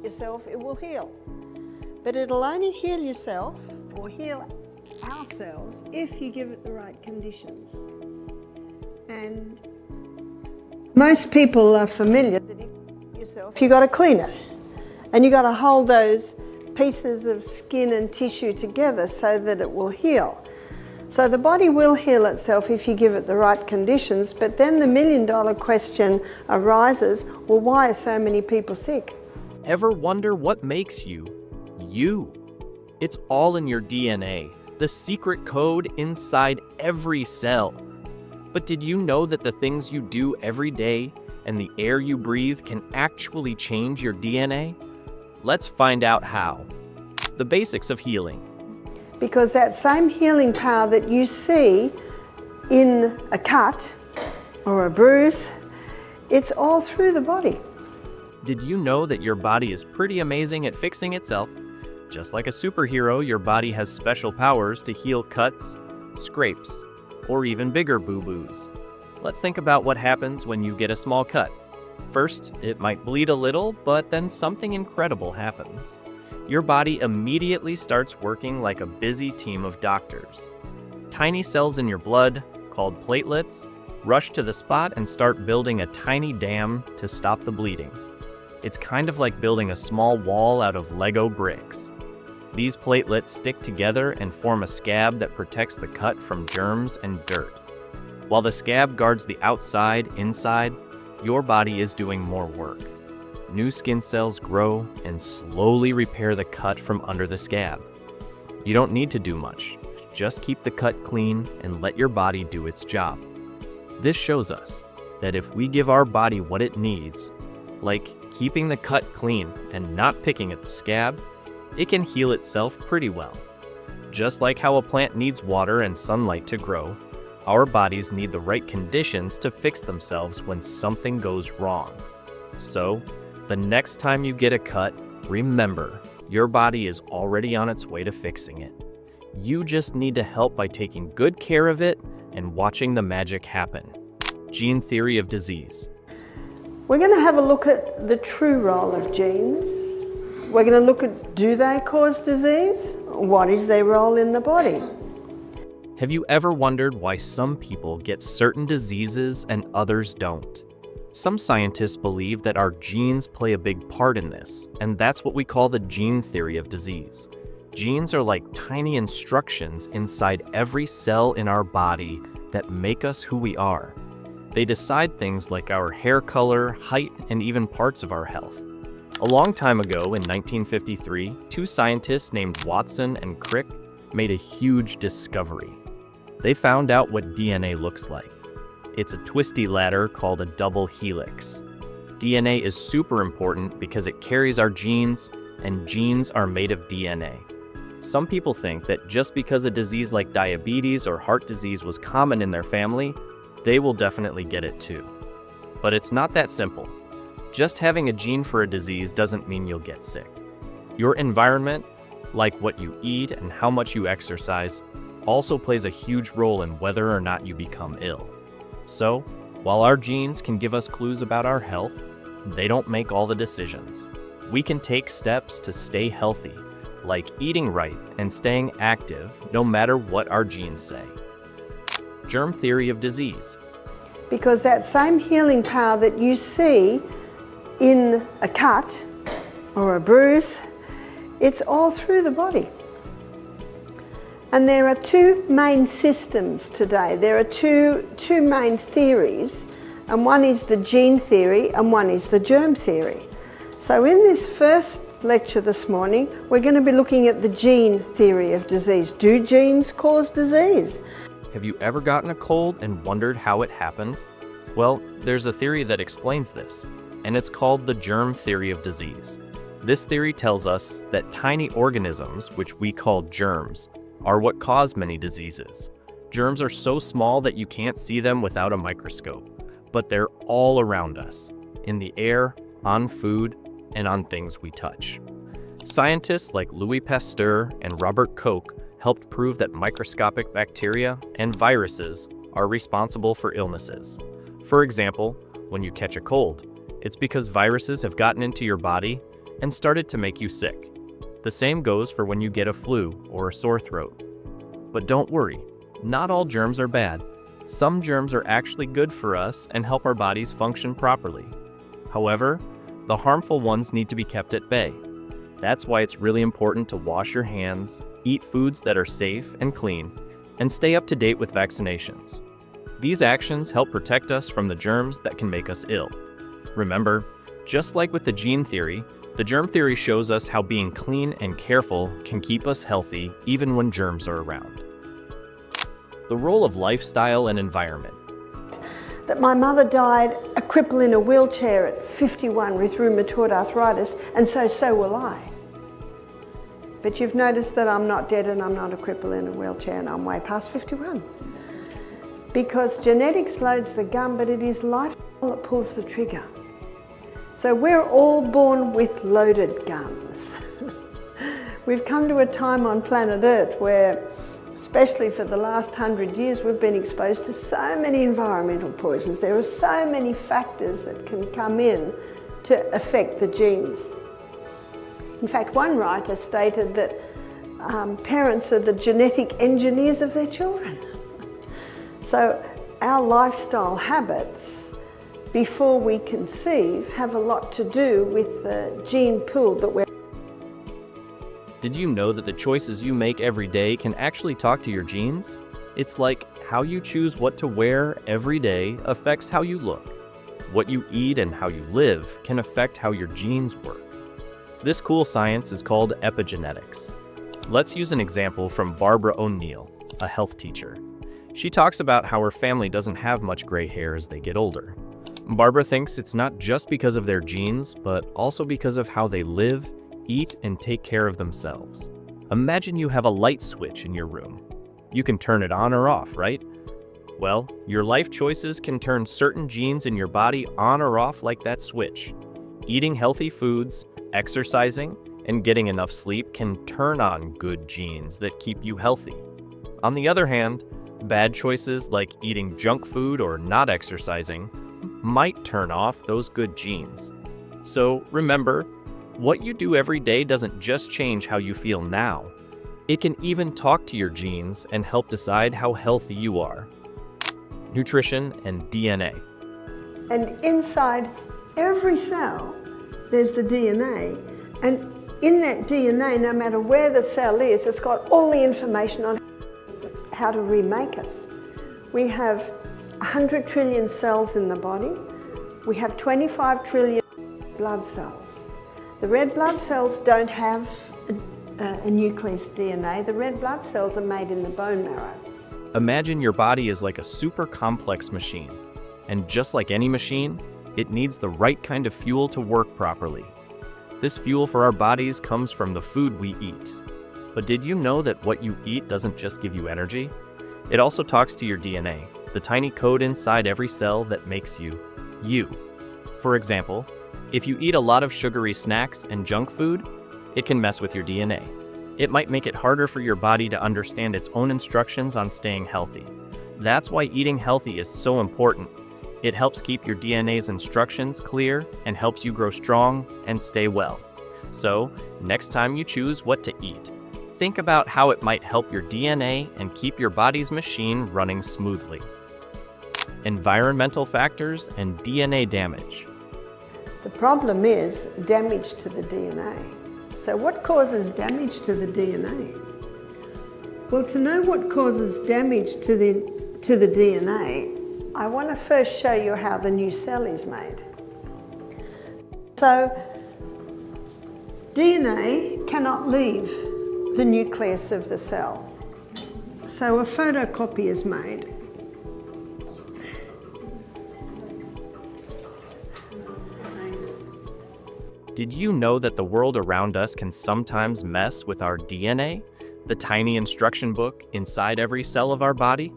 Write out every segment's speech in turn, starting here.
yourself, it will heal. But it'll only heal yourself or heal ourselves if you give it the right conditions. And most people are familiar that if you yourself, you've got to clean it. And you've got to hold those pieces of skin and tissue together so that it will heal. So the body will heal itself if you give it the right conditions, but then the million-dollar question arises, well, why are so many people sick? Ever wonder what makes you, you? It's all in your DNA, the secret code inside every cell. But did you know that the things you do every day and the air you breathe can actually change your DNA? Let's find out how. The basics of healing. Because that same healing power that you see in a cut or a bruise, it's all through the body. Did you know that your body is pretty amazing at fixing itself? Just like a superhero, your body has special powers to heal cuts, scrapes, or even bigger boo-boos. Let's think about what happens when you get a small cut. First, it might bleed a little, but then something incredible happens. Your body immediately starts working like a busy team of doctors. Tiny cells in your blood, called platelets, rush to the spot and start building a tiny dam to stop the bleeding. It's kind of like building a small wall out of Lego bricks. These platelets stick together and form a scab that protects the cut from germs and dirt. While the scab guards the outside, inside, your body is doing more work. New skin cells grow and slowly repair the cut from under the scab. You don't need to do much. Just keep the cut clean and let your body do its job. This shows us that if we give our body what it needs, like keeping the cut clean and not picking at the scab, it can heal itself pretty well. Just like how a plant needs water and sunlight to grow, our bodies need the right conditions to fix themselves when something goes wrong. So, the next time you get a cut, remember, your body is already on its way to fixing it. You just need to help by taking good care of it and watching the magic happen. Gene theory of disease. We're going to have a look at the true role of genes. We're going to look at, do they cause disease? What is their role in the body? Have you ever wondered why some people get certain diseases and others don't? Some scientists believe that our genes play a big part in this, and that's what we call the gene theory of disease. Genes are like tiny instructions inside every cell in our body that make us who we are. They decide things like our hair color, height, and even parts of our health. A long time ago, in 1953, two scientists named Watson and Crick made a huge discovery. They found out what DNA looks like. It's a twisty ladder called a double helix. DNA is super important because it carries our genes, and genes are made of DNA. Some people think that just because a disease like diabetes or heart disease was common in their family, they will definitely get it too. But it's not that simple. Just having a gene for a disease doesn't mean you'll get sick. Your environment, like what you eat and how much you exercise, also plays a huge role in whether or not you become ill. So, while our genes can give us clues about our health, they don't make all the decisions. We can take steps to stay healthy, like eating right and staying active no matter what our genes say. Germ theory of disease. Because that same healing power that you see in a cut or a bruise, it's all through the body. And there are two main systems today. There are two main theories, and one is the gene theory and one is the germ theory. So in this first lecture this morning, we're going to be looking at the gene theory of disease. Do genes cause disease? Have you ever gotten a cold and wondered how it happened? Well, there's a theory that explains this, and it's called the germ theory of disease. This theory tells us that tiny organisms, which we call germs, are what cause many diseases. Germs are so small that you can't see them without a microscope, but they're all around us, in the air, on food, and on things we touch. Scientists like Louis Pasteur and Robert Koch helped prove that microscopic bacteria and viruses are responsible for illnesses. For example, when you catch a cold, it's because viruses have gotten into your body and started to make you sick. The same goes for when you get a flu or a sore throat. But don't worry, not all germs are bad. Some germs are actually good for us and help our bodies function properly. However, the harmful ones need to be kept at bay. That's why it's really important to wash your hands, eat foods that are safe and clean, and stay up to date with vaccinations. These actions help protect us from the germs that can make us ill. Remember, just like with the gene theory, the germ theory shows us how being clean and careful can keep us healthy even when germs are around. The role of lifestyle and environment. That my mother died a cripple in a wheelchair at 51 with rheumatoid arthritis, and so will I. But you've noticed that I'm not dead and I'm not a cripple in a wheelchair and I'm way past 51. Because genetics loads the gun, but it is lifestyle that pulls the trigger. So we're all born with loaded guns. We've come to a time on planet Earth where, especially for the last 100 years, we've been exposed to so many environmental poisons. There are so many factors that can come in to affect the genes. In fact, one writer stated that parents are the genetic engineers of their children. So our lifestyle habits before we conceive have a lot to do with the gene pool that we're. Did you know that the choices you make every day can actually talk to your genes? It's like how you choose what to wear every day affects how you look. What you eat and how you live can affect how your genes work. This cool science is called epigenetics. Let's use an example from Barbara O'Neill, a health teacher. She talks about how her family doesn't have much gray hair as they get older. Barbara thinks it's not just because of their genes, but also because of how they live, eat, and take care of themselves. Imagine you have a light switch in your room. You can turn it on or off, right? Well, your life choices can turn certain genes in your body on or off like that switch. Eating healthy foods, exercising, and getting enough sleep can turn on good genes that keep you healthy. On the other hand, bad choices like eating junk food or not exercising might turn off those good genes. So remember, what you do every day doesn't just change how you feel now. It can even talk to your genes and help decide how healthy you are. Nutrition and DNA. And inside every cell, there's the DNA. And in that DNA, no matter where the cell is, it's got all the information on how to remake us. We have 100 trillion cells in the body. We have 25 trillion blood cells. The red blood cells don't have a nucleus DNA. The red blood cells are made in the bone marrow. Imagine your body is like a super complex machine. And just like any machine, it needs the right kind of fuel to work properly. This fuel for our bodies comes from the food we eat. But did you know that what you eat doesn't just give you energy? It also talks to your DNA, the tiny code inside every cell that makes you, you. For example, if you eat a lot of sugary snacks and junk food, it can mess with your DNA. It might make it harder for your body to understand its own instructions on staying healthy. That's why eating healthy is so important. It helps keep your DNA's instructions clear and helps you grow strong and stay well. So, next time you choose what to eat, think about how it might help your DNA and keep your body's machine running smoothly. Environmental factors and DNA damage. The problem is damage to the DNA. So what causes damage to the DNA? Well, to know what causes damage to the DNA, I want to first show you how the new cell is made. So DNA cannot leave the nucleus of the cell. So a photocopy is made. Did you know that the world around us can sometimes mess with our DNA, the tiny instruction book inside every cell of our body?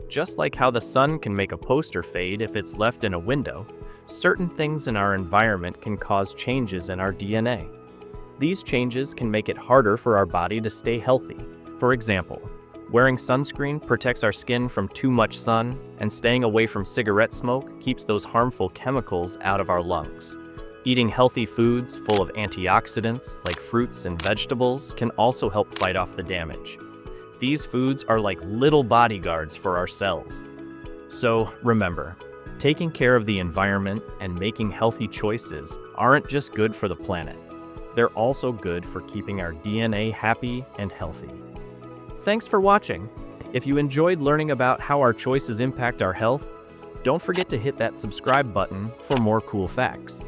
Just like how the sun can make a poster fade if it's left in a window, certain things in our environment can cause changes in our DNA. These changes can make it harder for our body to stay healthy. For example, wearing sunscreen protects our skin from too much sun, and staying away from cigarette smoke keeps those harmful chemicals out of our lungs. Eating healthy foods full of antioxidants like fruits and vegetables can also help fight off the damage. These foods are like little bodyguards for our cells. So remember, taking care of the environment and making healthy choices aren't just good for the planet. They're also good for keeping our DNA happy and healthy. Thanks for watching. If you enjoyed learning about how our choices impact our health, don't forget to hit that subscribe button for more cool facts.